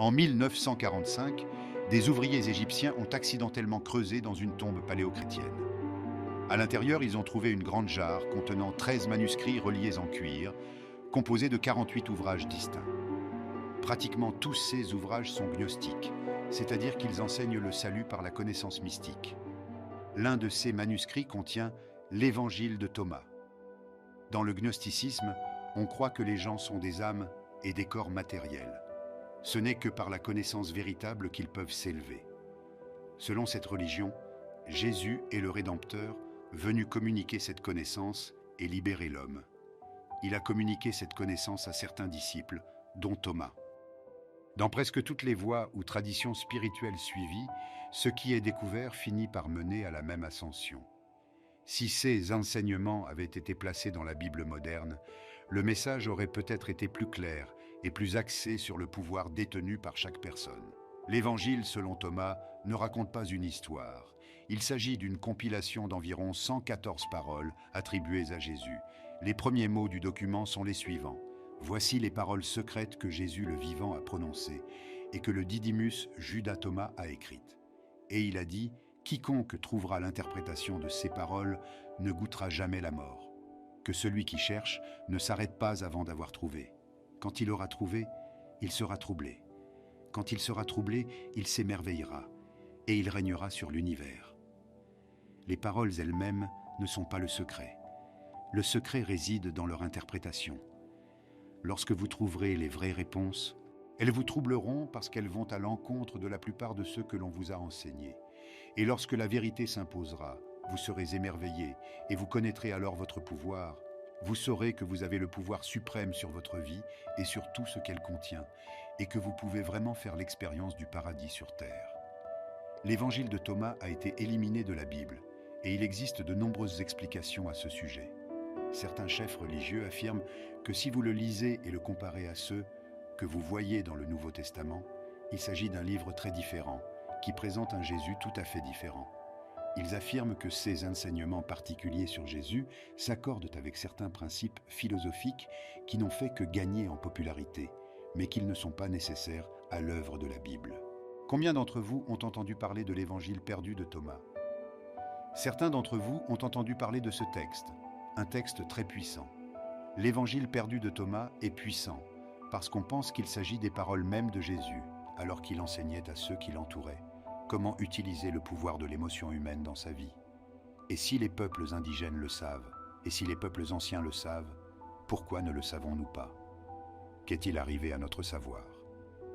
En 1945, des ouvriers égyptiens ont accidentellement creusé dans une tombe paléochrétienne. À l'intérieur, ils ont trouvé une grande jarre contenant 13 manuscrits reliés en cuir, composés de 48 ouvrages distincts. Pratiquement tous ces ouvrages sont gnostiques, c'est-à-dire qu'ils enseignent le salut par la connaissance mystique. L'un de ces manuscrits contient l'Évangile de Thomas. Dans le gnosticisme, on croit que les gens sont des âmes et des corps matériels. Ce n'est que par la connaissance véritable qu'ils peuvent s'élever. Selon cette religion, Jésus est le Rédempteur, venu communiquer cette connaissance et libérer l'homme. Il a communiqué cette connaissance à certains disciples, dont Thomas. Dans presque toutes les voies ou traditions spirituelles suivies, ce qui est découvert finit par mener à la même ascension. Si ces enseignements avaient été placés dans la Bible moderne, le message aurait peut-être été plus clair et plus axé sur le pouvoir détenu par chaque personne. L'Évangile, selon Thomas, ne raconte pas une histoire. Il s'agit d'une compilation d'environ 114 paroles attribuées à Jésus. Les premiers mots du document sont les suivants. Voici les paroles secrètes que Jésus le vivant a prononcées et que le Didymus Judas Thomas a écrites. Et il a dit, quiconque trouvera l'interprétation de ces paroles ne goûtera jamais la mort. Que celui qui cherche ne s'arrête pas avant d'avoir trouvé. Quand il aura trouvé, il sera troublé. Quand il sera troublé, il s'émerveillera et il régnera sur l'univers. Les paroles elles-mêmes ne sont pas le secret. Le secret réside dans leur interprétation. Lorsque vous trouverez les vraies réponses, elles vous troubleront parce qu'elles vont à l'encontre de la plupart de ceux que l'on vous a enseignés. Et lorsque la vérité s'imposera, vous serez émerveillés et vous connaîtrez alors votre pouvoir. Vous saurez que vous avez le pouvoir suprême sur votre vie et sur tout ce qu'elle contient, et que vous pouvez vraiment faire l'expérience du paradis sur terre. L'évangile de Thomas a été éliminé de la Bible, et il existe de nombreuses explications à ce sujet. Certains chefs religieux affirment que si vous le lisez et le comparez à ceux que vous voyez dans le Nouveau Testament, il s'agit d'un livre très différent, qui présente un Jésus tout à fait différent. Ils affirment que ces enseignements particuliers sur Jésus s'accordent avec certains principes philosophiques qui n'ont fait que gagner en popularité, mais qu'ils ne sont pas nécessaires à l'œuvre de la Bible. Combien d'entre vous ont entendu parler de l'évangile perdu de Thomas? Certains d'entre vous ont entendu parler de ce texte, un texte très puissant. L'évangile perdu de Thomas est puissant, parce qu'on pense qu'il s'agit des paroles mêmes de Jésus, alors qu'il enseignait à ceux qui l'entouraient comment utiliser le pouvoir de l'émotion humaine dans sa vie. Et si les peuples indigènes le savent, et si les peuples anciens le savent, pourquoi ne le savons-nous pas? Qu'est-il arrivé à notre savoir?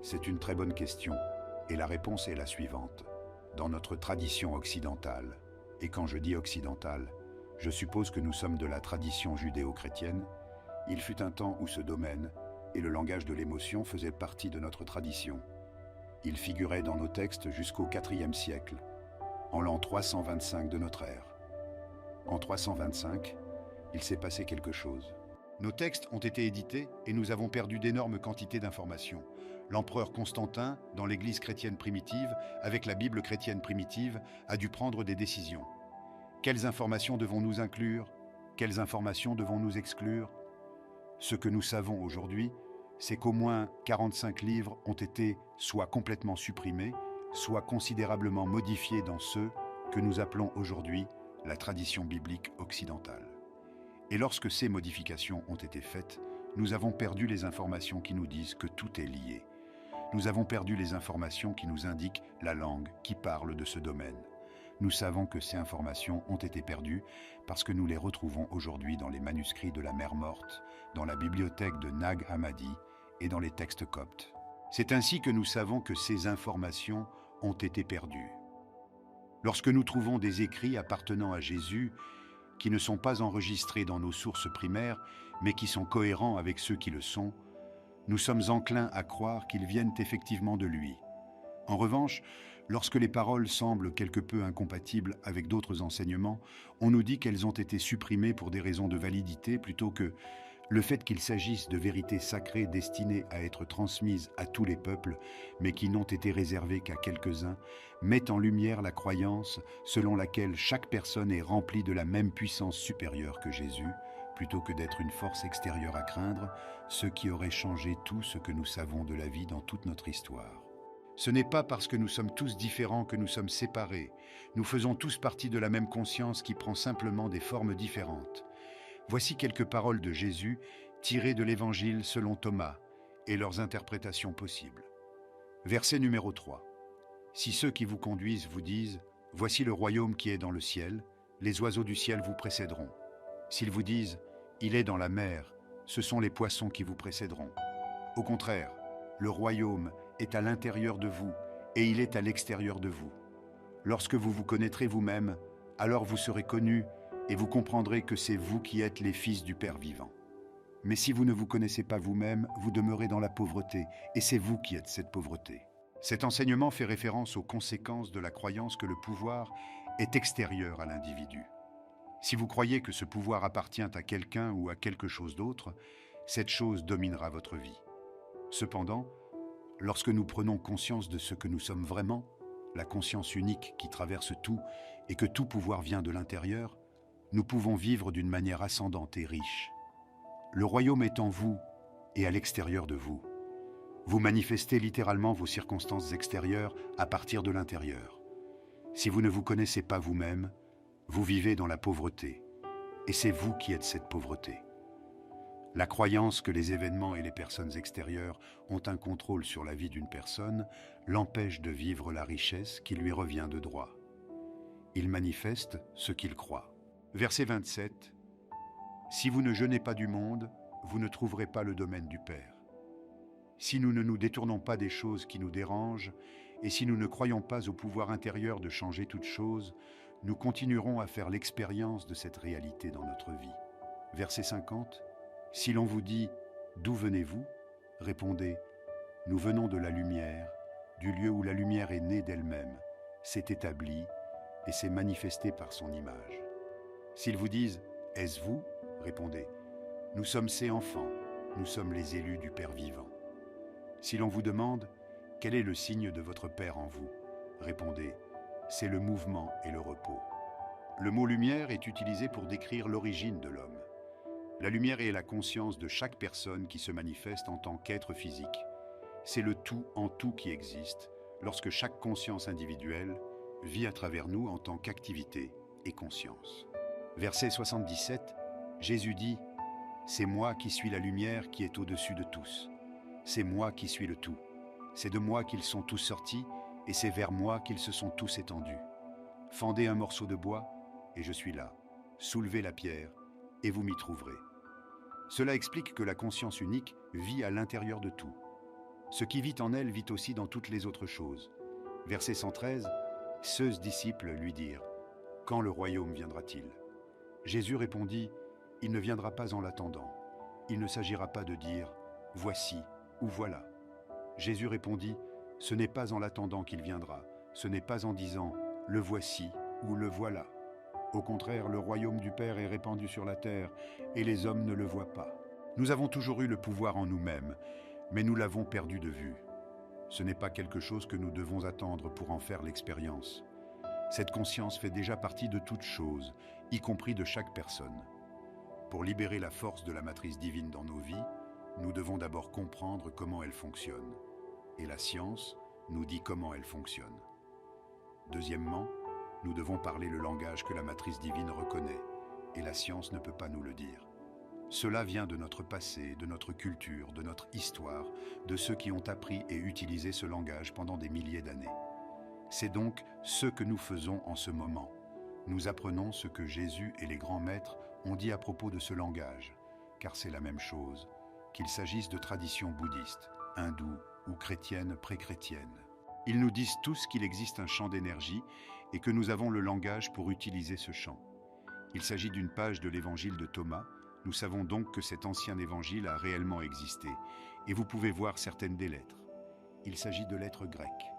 C'est une très bonne question, et la réponse est la suivante. Dans notre tradition occidentale, et quand je dis occidentale, je suppose que nous sommes de la tradition judéo-chrétienne, il fut un temps où ce domaine et le langage de l'émotion faisaient partie de notre tradition. Il figurait dans nos textes jusqu'au IVe siècle, en l'an 325 de notre ère. En 325, il s'est passé quelque chose. Nos textes ont été édités et nous avons perdu d'énormes quantités d'informations. L'empereur Constantin, dans l'Église chrétienne primitive, avec la Bible chrétienne primitive, a dû prendre des décisions. Quelles informations devons-nous inclure? Quelles informations devons-nous exclure? Ce que nous savons aujourd'hui, c'est qu'au moins 45 livres ont été soit complètement supprimés, soit considérablement modifiés dans ceux que nous appelons aujourd'hui la tradition biblique occidentale. Et lorsque ces modifications ont été faites, nous avons perdu les informations qui nous disent que tout est lié. Nous avons perdu les informations qui nous indiquent la langue qui parle de ce domaine. Nous savons que ces informations ont été perdues parce que nous les retrouvons aujourd'hui dans les manuscrits de la Mer Morte, dans la bibliothèque de Nag Hammadi et dans les textes coptes. C'est ainsi que nous savons que ces informations ont été perdues. Lorsque nous trouvons des écrits appartenant à Jésus qui ne sont pas enregistrés dans nos sources primaires, mais qui sont cohérents avec ceux qui le sont, nous sommes enclins à croire qu'ils viennent effectivement de lui. En revanche, lorsque les paroles semblent quelque peu incompatibles avec d'autres enseignements, on nous dit qu'elles ont été supprimées pour des raisons de validité plutôt que le fait qu'il s'agisse de vérités sacrées destinées à être transmises à tous les peuples, mais qui n'ont été réservées qu'à quelques-uns, met en lumière la croyance selon laquelle chaque personne est remplie de la même puissance supérieure que Jésus, plutôt que d'être une force extérieure à craindre, ce qui aurait changé tout ce que nous savons de la vie dans toute notre histoire. Ce n'est pas parce que nous sommes tous différents que nous sommes séparés. Nous faisons tous partie de la même conscience qui prend simplement des formes différentes. Voici quelques paroles de Jésus tirées de l'Évangile selon Thomas et leurs interprétations possibles. Verset numéro 3. Si ceux qui vous conduisent vous disent « Voici le royaume qui est dans le ciel », les oiseaux du ciel vous précéderont. S'ils vous disent « Il est dans la mer », ce sont les poissons qui vous précéderont. Au contraire, le royaume est à l'intérieur de vous et il est à l'extérieur de vous. Lorsque vous vous connaîtrez vous-même, alors vous serez connus et vous comprendrez que c'est vous qui êtes les fils du Père vivant. Mais si vous ne vous connaissez pas vous-même, vous demeurez dans la pauvreté et c'est vous qui êtes cette pauvreté. Cet enseignement fait référence aux conséquences de la croyance que le pouvoir est extérieur à l'individu. Si vous croyez que ce pouvoir appartient à quelqu'un ou à quelque chose d'autre, cette chose dominera votre vie. Cependant, lorsque nous prenons conscience de ce que nous sommes vraiment, la conscience unique qui traverse tout et que tout pouvoir vient de l'intérieur, nous pouvons vivre d'une manière ascendante et riche. Le royaume est en vous et à l'extérieur de vous. Vous manifestez littéralement vos circonstances extérieures à partir de l'intérieur. Si vous ne vous connaissez pas vous-même, vous vivez dans la pauvreté, et c'est vous qui êtes cette pauvreté. La croyance que les événements et les personnes extérieures ont un contrôle sur la vie d'une personne l'empêche de vivre la richesse qui lui revient de droit. Il manifeste ce qu'il croit. Verset 27. Si vous ne jeûnez pas du monde, vous ne trouverez pas le domaine du Père. Si nous ne nous détournons pas des choses qui nous dérangent, et si nous ne croyons pas au pouvoir intérieur de changer toute chose, nous continuerons à faire l'expérience de cette réalité dans notre vie. Verset 50. Si l'on vous dit « D'où venez-vous » répondez « Nous venons de la lumière, du lieu où la lumière est née d'elle-même, s'est établie et s'est manifestée par son image. » S'ils vous disent « Est-ce vous » répondez « Nous sommes ses enfants, nous sommes les élus du Père vivant. » Si l'on vous demande « Quel est le signe de votre Père en vous » répondez « C'est le mouvement et le repos. » Le mot « lumière » est utilisé pour décrire l'origine de l'homme. La lumière est la conscience de chaque personne qui se manifeste en tant qu'être physique. C'est le tout en tout qui existe lorsque chaque conscience individuelle vit à travers nous en tant qu'activité et conscience. Verset 77, Jésus dit « C'est moi qui suis la lumière qui est au-dessus de tous. C'est moi qui suis le tout. C'est de moi qu'ils sont tous sortis et c'est vers moi qu'ils se sont tous étendus. Fendez un morceau de bois et je suis là. Soulevez la pierre et vous m'y trouverez. » Cela explique que la conscience unique vit à l'intérieur de tout. Ce qui vit en elle vit aussi dans toutes les autres choses. Verset 113, ceux disciples lui dirent « Quand le royaume viendra-t-il » Jésus répondit « Il ne viendra pas en l'attendant. Il ne s'agira pas de dire « Voici » ou « Voilà ». Jésus répondit « Ce n'est pas en l'attendant qu'il viendra. Ce n'est pas en disant « Le voici » ou « Le voilà ». Au contraire, le royaume du Père est répandu sur la terre et les hommes ne le voient pas. Nous avons toujours eu le pouvoir en nous-mêmes, mais nous l'avons perdu de vue. Ce n'est pas quelque chose que nous devons attendre pour en faire l'expérience. Cette conscience fait déjà partie de toute chose, y compris de chaque personne. Pour libérer la force de la matrice divine dans nos vies, nous devons d'abord comprendre comment elle fonctionne. Et la science nous dit comment elle fonctionne. Deuxièmement, nous devons parler le langage que la matrice divine reconnaît, et la science ne peut pas nous le dire. Cela vient de notre passé, de notre culture, de notre histoire, de ceux qui ont appris et utilisé ce langage pendant des milliers d'années. C'est donc ce que nous faisons en ce moment. Nous apprenons ce que Jésus et les grands maîtres ont dit à propos de ce langage, car c'est la même chose, qu'il s'agisse de traditions bouddhistes, hindoues ou chrétiennes pré-chrétiennes. Ils nous disent tous qu'il existe un champ d'énergie et que nous avons le langage pour utiliser ce champ. Il s'agit d'une page de l'évangile de Thomas. Nous savons donc que cet ancien évangile a réellement existé, et vous pouvez voir certaines des lettres. Il s'agit de lettres grecques.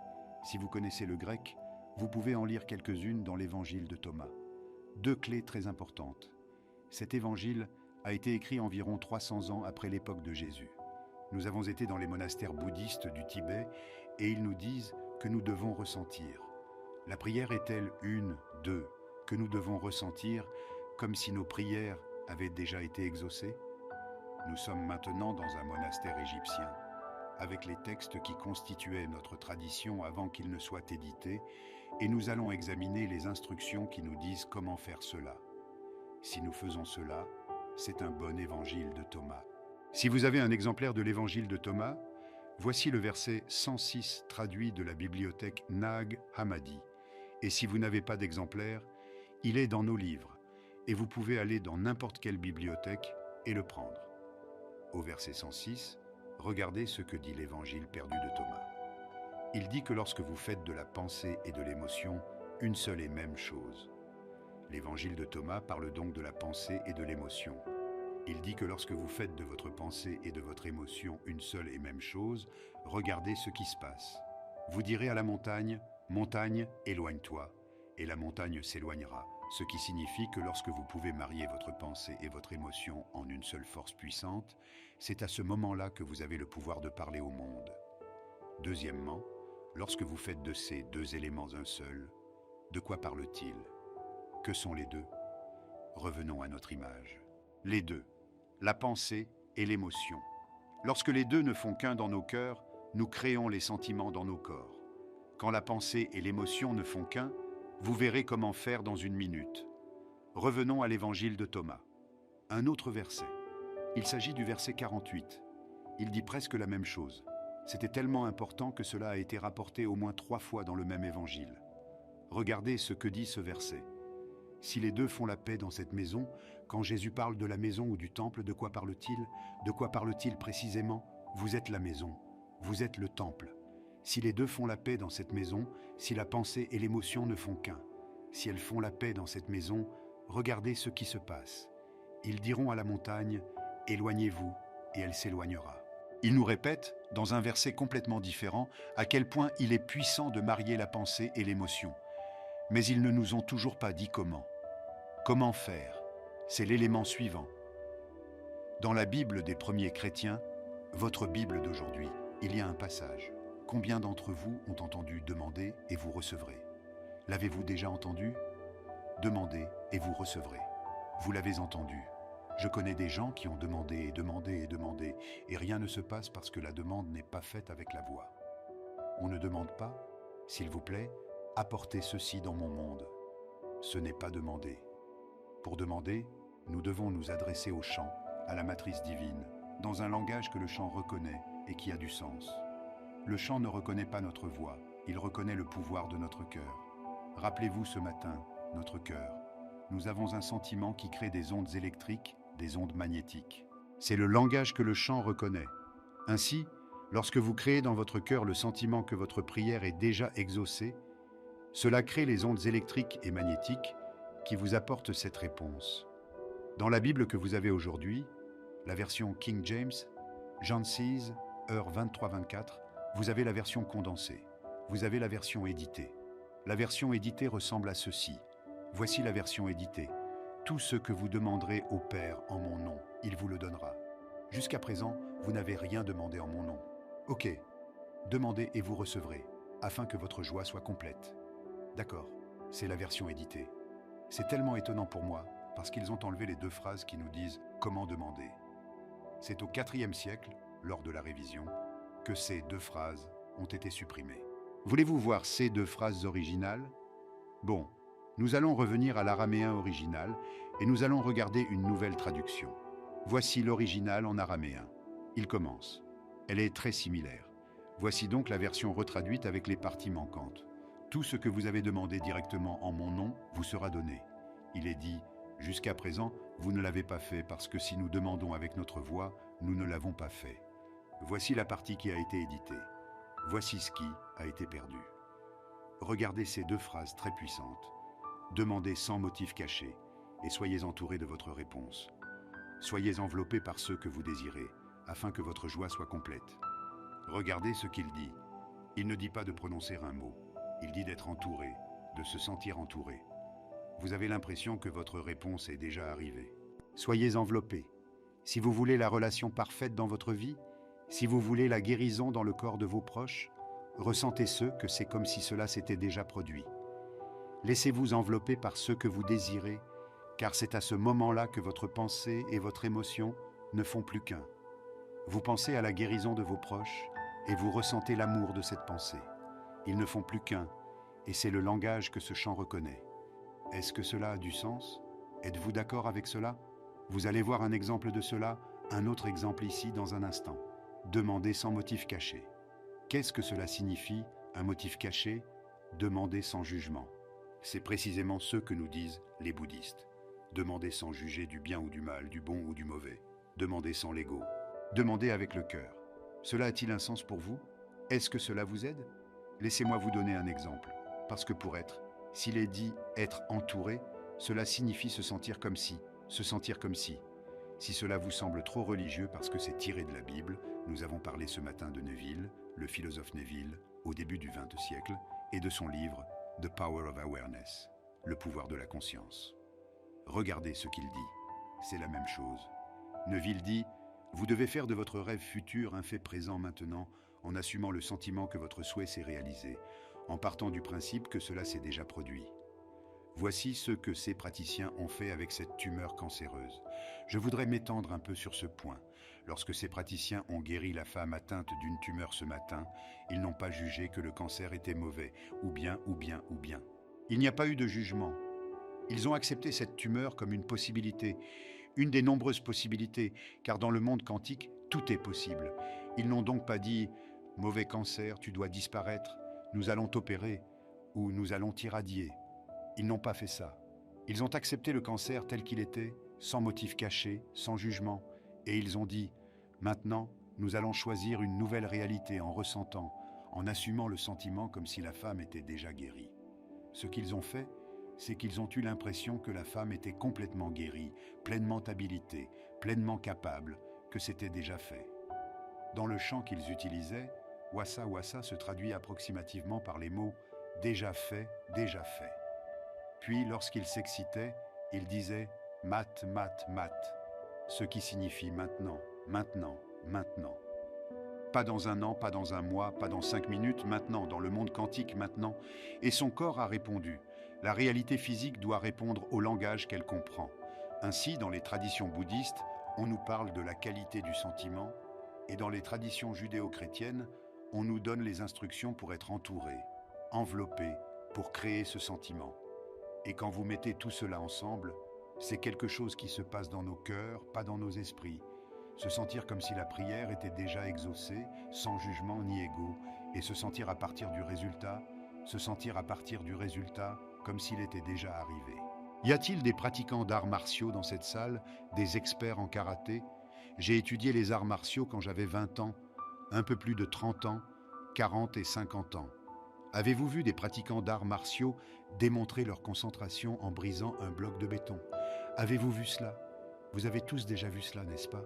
Si vous connaissez le grec, vous pouvez en lire quelques-unes dans l'évangile de Thomas. 2 clés très importantes. Cet évangile a été écrit environ 300 ans après l'époque de Jésus. Nous avons été dans les monastères bouddhistes du Tibet et ils nous disent que nous devons ressentir. La prière est-elle une, deux, que nous devons ressentir comme si nos prières avait déjà été exaucée? Nous sommes maintenant dans un monastère égyptien, avec les textes qui constituaient notre tradition avant qu'ils ne soient édités, et nous allons examiner les instructions qui nous disent comment faire cela. Si nous faisons cela, c'est un bon évangile de Thomas. Si vous avez un exemplaire de l'évangile de Thomas, voici le verset 106 traduit de la bibliothèque Nag Hammadi. Et si vous n'avez pas d'exemplaire, il est dans nos livres, et vous pouvez aller dans n'importe quelle bibliothèque et le prendre. Au verset 106, regardez ce que dit l'évangile perdu de Thomas. Il dit que lorsque vous faites de la pensée et de l'émotion une seule et même chose. L'évangile de Thomas parle donc de la pensée et de l'émotion. Il dit que lorsque vous faites de votre pensée et de votre émotion une seule et même chose, regardez ce qui se passe. Vous direz à la montagne, « Montagne, éloigne-toi », et la montagne s'éloignera, ce qui signifie que lorsque vous pouvez marier votre pensée et votre émotion en une seule force puissante, c'est à ce moment-là que vous avez le pouvoir de parler au monde. Deuxièmement, lorsque vous faites de ces deux éléments un seul, de quoi parle-t-il? Que sont les deux? Revenons à notre image. Les deux, la pensée et l'émotion. Lorsque les deux ne font qu'un dans nos cœurs, nous créons les sentiments dans nos corps. Quand la pensée et l'émotion ne font qu'un, vous verrez comment faire dans une minute. Revenons à l'évangile de Thomas. Un autre verset. Il s'agit du verset 48. Il dit presque la même chose. C'était tellement important que cela a été rapporté au moins 3 fois dans le même évangile. Regardez ce que dit ce verset. Si les deux font la paix dans cette maison, quand Jésus parle de la maison ou du temple, de quoi parle-t-il? De quoi parle-t-il précisément? Vous êtes la maison, vous êtes le temple. Si les deux font la paix dans cette maison, si la pensée et l'émotion ne font qu'un, si elles font la paix dans cette maison, regardez ce qui se passe. Ils diront à la montagne, « Éloignez-vous », et elle s'éloignera. Il nous répète, dans un verset complètement différent, à quel point il est puissant de marier la pensée et l'émotion. Mais ils ne nous ont toujours pas dit comment. Comment faire? C'est l'élément suivant. Dans la Bible des premiers chrétiens, votre Bible d'aujourd'hui, il y a un passage. Combien d'entre vous ont entendu demander et vous recevrez? L'avez-vous déjà entendu? Demandez et vous recevrez. Vous l'avez entendu. Je connais des gens qui ont demandé et demandé et demandé, et rien ne se passe parce que la demande n'est pas faite avec la voix. On ne demande pas, s'il vous plaît, apportez ceci dans mon monde. Ce n'est pas demander. Pour demander, nous devons nous adresser au chant, à la matrice divine, dans un langage que le chant reconnaît et qui a du sens. Le chant ne reconnaît pas notre voix, il reconnaît le pouvoir de notre cœur. Rappelez-vous ce matin, notre cœur. Nous avons un sentiment qui crée des ondes électriques, des ondes magnétiques. C'est le langage que le chant reconnaît. Ainsi, lorsque vous créez dans votre cœur le sentiment que votre prière est déjà exaucée, cela crée les ondes électriques et magnétiques qui vous apportent cette réponse. Dans la Bible que vous avez aujourd'hui, la version King James, John 6, heure 23-24, vous avez la version condensée. Vous avez la version éditée. La version éditée ressemble à ceci. Voici la version éditée. Tout ce que vous demanderez au Père en mon nom, il vous le donnera. Jusqu'à présent, vous n'avez rien demandé en mon nom. Ok, demandez et vous recevrez, afin que votre joie soit complète. D'accord, c'est la version éditée. C'est tellement étonnant pour moi, parce qu'ils ont enlevé les 2 phrases qui nous disent « Comment demander ». C'est au IVe siècle, lors de la révision, que ces 2 phrases ont été supprimées. Voulez-vous voir ces 2 phrases originales? Bon, nous allons revenir à l'araméen original et nous allons regarder une nouvelle traduction. Voici l'original en araméen. Il commence. Elle est très similaire. Voici donc la version retraduite avec les parties manquantes. Tout ce que vous avez demandé directement en mon nom vous sera donné. Il est dit, jusqu'à présent, vous ne l'avez pas fait parce que si nous demandons avec notre voix, nous ne l'avons pas fait. Voici la partie qui a été éditée. Voici ce qui a été perdu. Regardez ces 2 phrases très puissantes. Demandez sans motif caché et soyez entourés de votre réponse. Soyez enveloppés par ceux que vous désirez, afin que votre joie soit complète. Regardez ce qu'il dit. Il ne dit pas de prononcer un mot. Il dit d'être entouré, de se sentir entouré. Vous avez l'impression que votre réponse est déjà arrivée. Soyez enveloppés. Si vous voulez la relation parfaite dans votre vie, si vous voulez la guérison dans le corps de vos proches, ressentez que c'est comme si cela s'était déjà produit. Laissez-vous envelopper par ce que vous désirez car c'est à ce moment-là que votre pensée et votre émotion ne font plus qu'un. Vous pensez à la guérison de vos proches et vous ressentez l'amour de cette pensée. Ils ne font plus qu'un, et c'est le langage que ce chant reconnaît. Est-ce que cela a du sens? Êtes-vous d'accord avec cela? Vous allez voir un exemple de cela, un autre exemple ici dans un instant. Demandez sans motif caché. Qu'est-ce que cela signifie, un motif caché? Demandez sans jugement. C'est précisément ce que nous disent les bouddhistes. Demandez sans juger du bien ou du mal, du bon ou du mauvais. Demandez sans l'ego. Demandez avec le cœur. Cela a-t-il un sens pour vous? Est-ce que cela vous aide? Laissez-moi vous donner un exemple. Parce que pour être, s'il est dit être entouré, cela signifie se sentir comme si, se sentir comme si. Si cela vous semble trop religieux parce que c'est tiré de la Bible, nous avons parlé ce matin de Neville, le philosophe Neville, au début du XXe siècle, et de son livre The Power of Awareness, le pouvoir de la conscience. Regardez ce qu'il dit, c'est la même chose. Neville dit « Vous devez faire de votre rêve futur un fait présent maintenant, en assumant le sentiment que votre souhait s'est réalisé, en partant du principe que cela s'est déjà produit. » Voici ce que ces praticiens ont fait avec cette tumeur cancéreuse. Je voudrais m'étendre un peu sur ce point. Lorsque ces praticiens ont guéri la femme atteinte d'une tumeur ce matin, ils n'ont pas jugé que le cancer était mauvais, ou bien. Il n'y a pas eu de jugement. Ils ont accepté cette tumeur comme une possibilité, une des nombreuses possibilités, car dans le monde quantique, tout est possible. Ils n'ont donc pas dit « mauvais cancer, tu dois disparaître, nous allons t'opérer » ou « nous allons t'irradier ». Ils n'ont pas fait ça. Ils ont accepté le cancer tel qu'il était, sans motif caché, sans jugement, et ils ont dit « Maintenant, nous allons choisir une nouvelle réalité en ressentant, en assumant le sentiment comme si la femme était déjà guérie. » Ce qu'ils ont fait, c'est qu'ils ont eu l'impression que la femme était complètement guérie, pleinement habilitée, pleinement capable, que c'était déjà fait. Dans le chant qu'ils utilisaient, Wassa Wassa se traduit approximativement par les mots « déjà fait », Puis, lorsqu'ils s'excitaient, ils disaient « mat, mat, mat », ce qui signifie maintenant, maintenant, maintenant. Pas dans un an, pas dans un mois, pas dans 5 minutes, maintenant, dans le monde quantique, maintenant. Et son corps a répondu. La réalité physique doit répondre au langage qu'elle comprend. Ainsi, dans les traditions bouddhistes, on nous parle de la qualité du sentiment, et dans les traditions judéo-chrétiennes, on nous donne les instructions pour être entouré, enveloppé, pour créer ce sentiment. Et quand vous mettez tout cela ensemble, c'est quelque chose qui se passe dans nos cœurs, pas dans nos esprits. Se sentir comme si la prière était déjà exaucée, sans jugement ni ego, et se sentir à partir du résultat, comme s'il était déjà arrivé. Y a-t-il des pratiquants d'arts martiaux dans cette salle, des experts en karaté? J'ai étudié les arts martiaux quand j'avais 20 ans, un peu plus de 30 ans, 40 et 50 ans. Avez-vous vu des pratiquants d'arts martiaux démontrer leur concentration en brisant un bloc de béton? Avez-vous vu cela? Vous avez tous déjà vu cela, n'est-ce pas?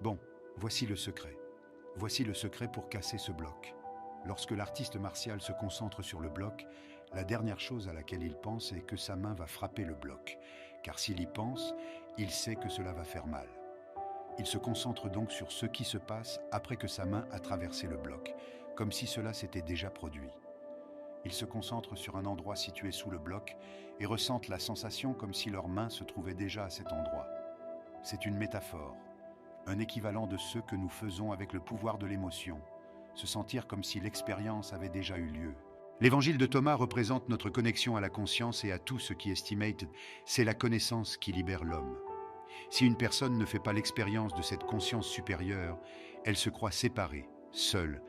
Bon, voici le secret. Voici le secret pour casser ce bloc. Lorsque l'artiste martial se concentre sur le bloc, la dernière chose à laquelle il pense est que sa main va frapper le bloc. Car s'il y pense, il sait que cela va faire mal. Il se concentre donc sur ce qui se passe après que sa main a traversé le bloc, comme si cela s'était déjà produit. Ils se concentrent sur un endroit situé sous le bloc et ressentent la sensation comme si leur main se trouvait déjà à cet endroit. C'est une métaphore, un équivalent de ce que nous faisons avec le pouvoir de l'émotion, se sentir comme si l'expérience avait déjà eu lieu. L'évangile de Thomas représente notre connexion à la conscience et à tout ce qui estimated, c'est la connaissance qui libère l'homme. Si une personne ne fait pas l'expérience de cette conscience supérieure, elle se croit séparée, seule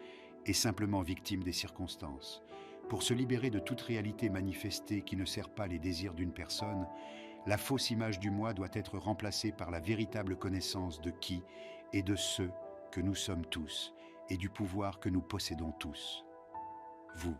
et simplement victime des circonstances. Pour se libérer de toute réalité manifestée qui ne sert pas les désirs d'une personne, la fausse image du moi doit être remplacée par la véritable connaissance de qui et de ce que nous sommes tous et du pouvoir que nous possédons tous. Vous.